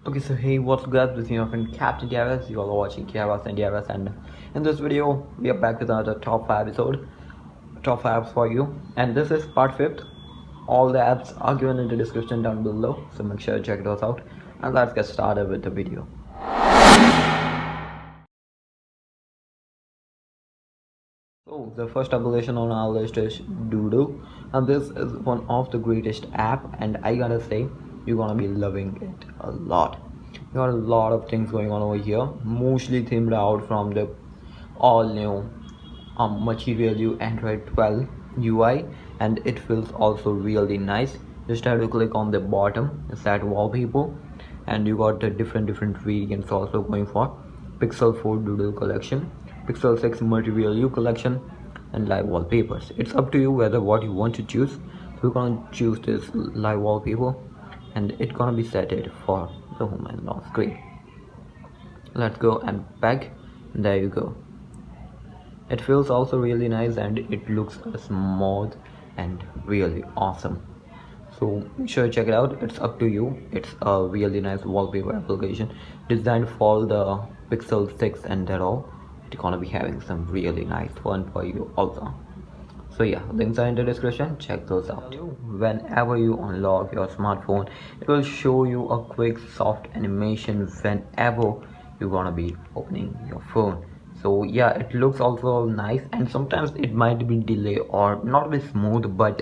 Okay, so hey, what's good? This is your friend Captain Diaz. You all are watching Diaz and Diaz, and in this video, we are back with another top 5 episode, top 5 apps for you. And this is part 5th. All the apps are given in the description down below, so make sure to check those out. And let's get started with the video. So the first application on our list is Doodle, and this is one of the greatest app, and I gotta say, you're gonna be loving it a lot. You got a lot of things going on over here, mostly themed out from the all new Material You Android 12 UI, and it feels also really nice. Just have to click on the bottom, it's that wallpaper, and you got the different variants also going for Pixel 4 Doodle collection, Pixel 6 Material You collection, and live wallpapers. It's up to you whether what you want to choose. So we're gonna choose this live wallpaper, and it's gonna be set it for the home and lock screen. Let's go and back. There you go. It feels also really nice, and it looks smooth and really awesome. So make sure to check it out. It's up to you. It's a really nice wallpaper application designed for the Pixel 6 and that all. It's gonna be having some really nice fun for you also. So yeah, links are in the description, check those out. Whenever you unlock your smartphone, it will show you a quick soft animation whenever you're gonna be opening your phone. So yeah, it looks also nice, and sometimes it might be delay or not be smooth, but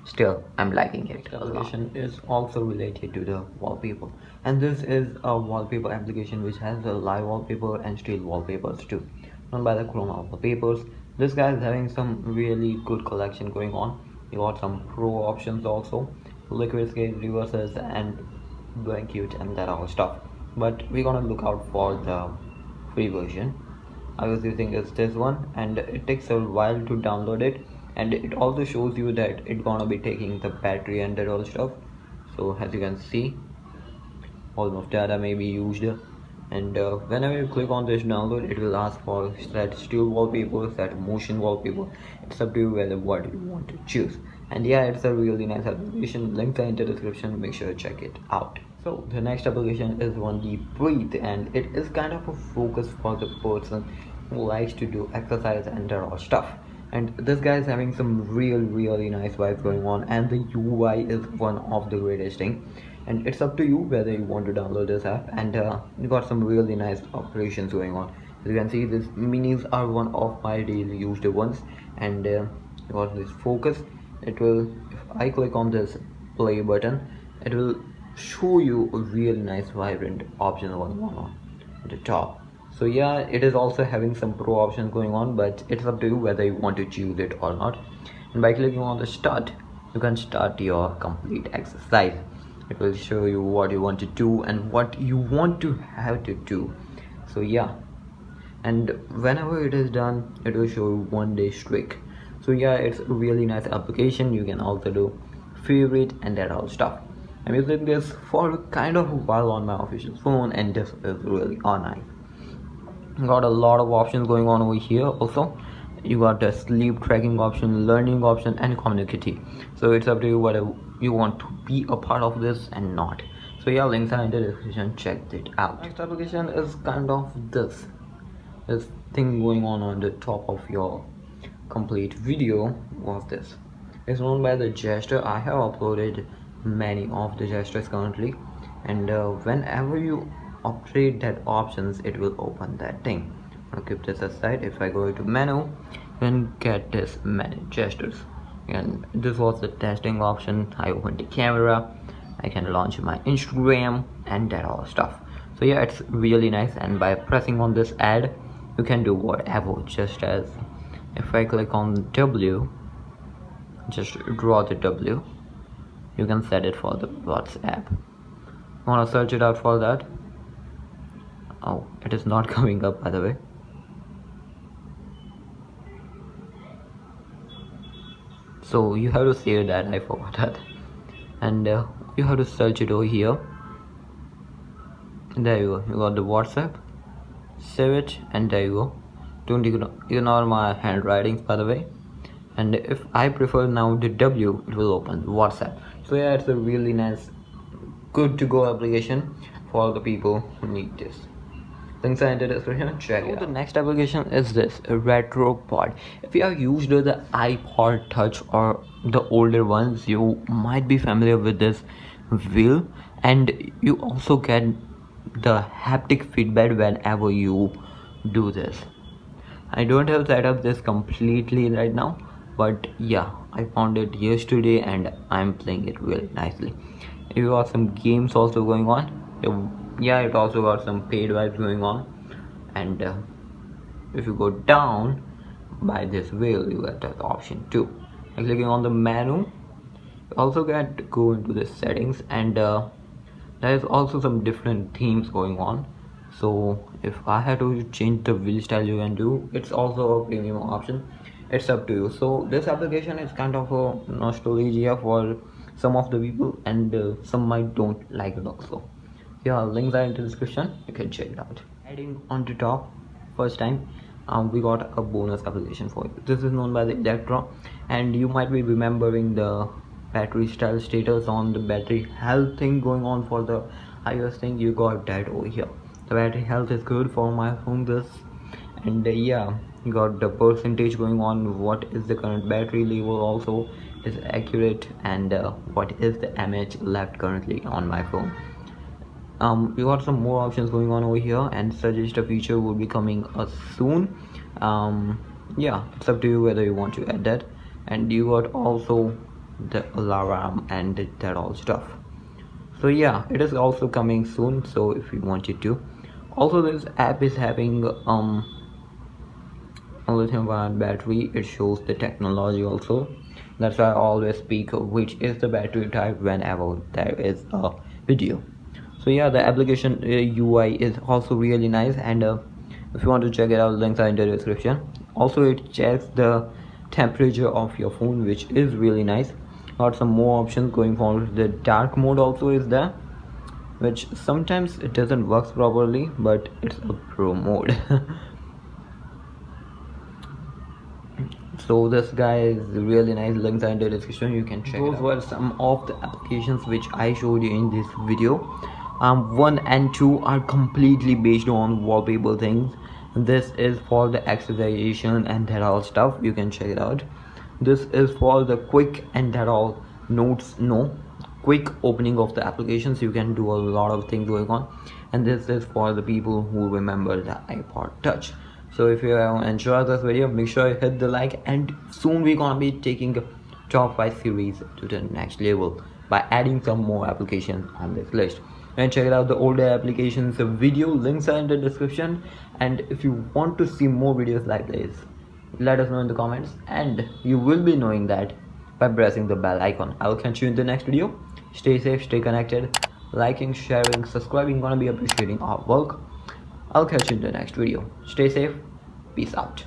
still I'm liking it. The application is also related to the wallpaper, and this is a wallpaper application which has a live wallpaper and still wallpapers too, run by the Chroma wallpapers. This guy is having some really good collection going on. You got some pro options also, liquid scale reverses and going cute and that all stuff, but we're gonna look out for the free version. I was using is this one, and it takes a while to download it, and it also shows you that it's gonna be taking the battery and that all stuff. So as you can see, almost data may be used, and whenever you click on this download, it will ask for that still wallpaper, that motion wallpaper. It's up to you whether what you want to choose. And yeah, it's a really nice application. Links are in the description, make sure to check it out. So the next application is one the Breathe, and it is kind of a focus for the person who likes to do exercise and that all stuff. And this guy is having some really nice vibes going on, and the UI is one of the greatest thing. And it's up to you whether you want to download this app, and you got some really nice operations going on. As you can see, these minis are one of my daily used ones, and you got this focus. It will, if I click on this play button, it will show you a really nice vibrant option going on at the top. So yeah, it is also having some pro options going on, but it's up to you whether you want to choose it or not. And by clicking on the start, you can start your complete exercise. It will show you what you want to do and what you want to have to do. So yeah, and whenever it is done, it will show you 1 day streak. So yeah, it's a really nice application. You can also do favorite and that all stuff. I'm using this for kind of a while on my official phone, and this is really nice. Got a lot of options going on over here. Also, you got the sleep tracking option, learning option, and community. So it's up to you whether you want to be a part of this and not. So yeah, links are in the description, check it out. Next application is kind of this thing going on the top of your complete video. Was this, it's known by the gesture. I have uploaded many of the gestures currently, and whenever you operate that options, it will open that thing. I'll keep this aside. If I go to menu, you can get this many gestures, and this was the testing option. I opened the camera, I can launch my Instagram and that all stuff. So yeah, it's really nice, and by pressing on this ad, you can do whatever. Just as if I click on W, just draw the W, you can set it for the WhatsApp. I want to search it out for that. Oh, it is not coming up, by the way. So you have to save that, I forgot that. And you have to search it over here. There you go, you got the WhatsApp. Save it, and there you go. Don't ignore my handwritings, by the way. And if I prefer now the W, it will open WhatsApp. So yeah, it's a really nice, good to go application for the people who need this. Links are in the description. Check it out. The next application is this retropod. If you have used the iPod Touch or the older ones, you might be familiar with this wheel, and you also get the haptic feedback whenever you do this. I don't have set up this completely right now, but yeah, I found it yesterday and I'm playing it really nicely. You got some games also going on. Yeah, it also got some paid vibes going on, and if you go down by this wheel, you get that option too. By clicking on the menu, you also get to go into the settings, and there's also some different themes going on. So if I had to change the wheel style, you can do. It's also a premium option. It's up to you. So this application is kind of a nostalgia for some of the people, and some might don't like it also. Yeah, links are in the description. You can check it out. Adding on the top, first time, we got a bonus application for you. This is known by the Electro, and you might be remembering the battery style status on the battery health thing going on for the iOS thing. You got that over here. The battery health is good for my phone. This, and yeah, you got the percentage going on. What is the current battery level also is accurate, and what is the mAh left currently on my phone. You got some more options going on over here, and suggest a feature will be coming soon. Yeah, it's up to you whether you want to add that. And you got also the alarm and that all stuff. So yeah, it is also coming soon, so if you wanted to. Also, this app is having lithium ion battery. It shows the technology also. That's why I always speak which is the battery type whenever there is a video. So yeah, the application UI is also really nice, and if you want to check it out, links are in the description. Also, it checks the temperature of your phone, which is really nice. Got some more options going forward. The dark mode also is there, which sometimes it doesn't work properly, but it's a pro mode. So this guy is really nice. Links are in the description. You can check it out. Those were some of the applications which I showed you in this video. 1 and 2 are completely based on wallpaper things. This is for the accessorization and that all stuff. You can check it out. This is for the quick and that all notes, quick opening of the applications. You can do a lot of things going on, and this is for the people who remember the iPod Touch. So if you enjoyed this video, make sure you hit the like, and soon we're gonna be taking top 5 series to the next level by adding some more applications on this list. And check it out, the older applications video, links are in the description. And if you want to see more videos like this, let us know in the comments, and you will be knowing that by pressing the bell icon. I'll catch you in the next video. Stay safe, stay connected, liking, sharing, subscribing, gonna be appreciating our work. I'll catch you in the next video. Stay safe, peace out.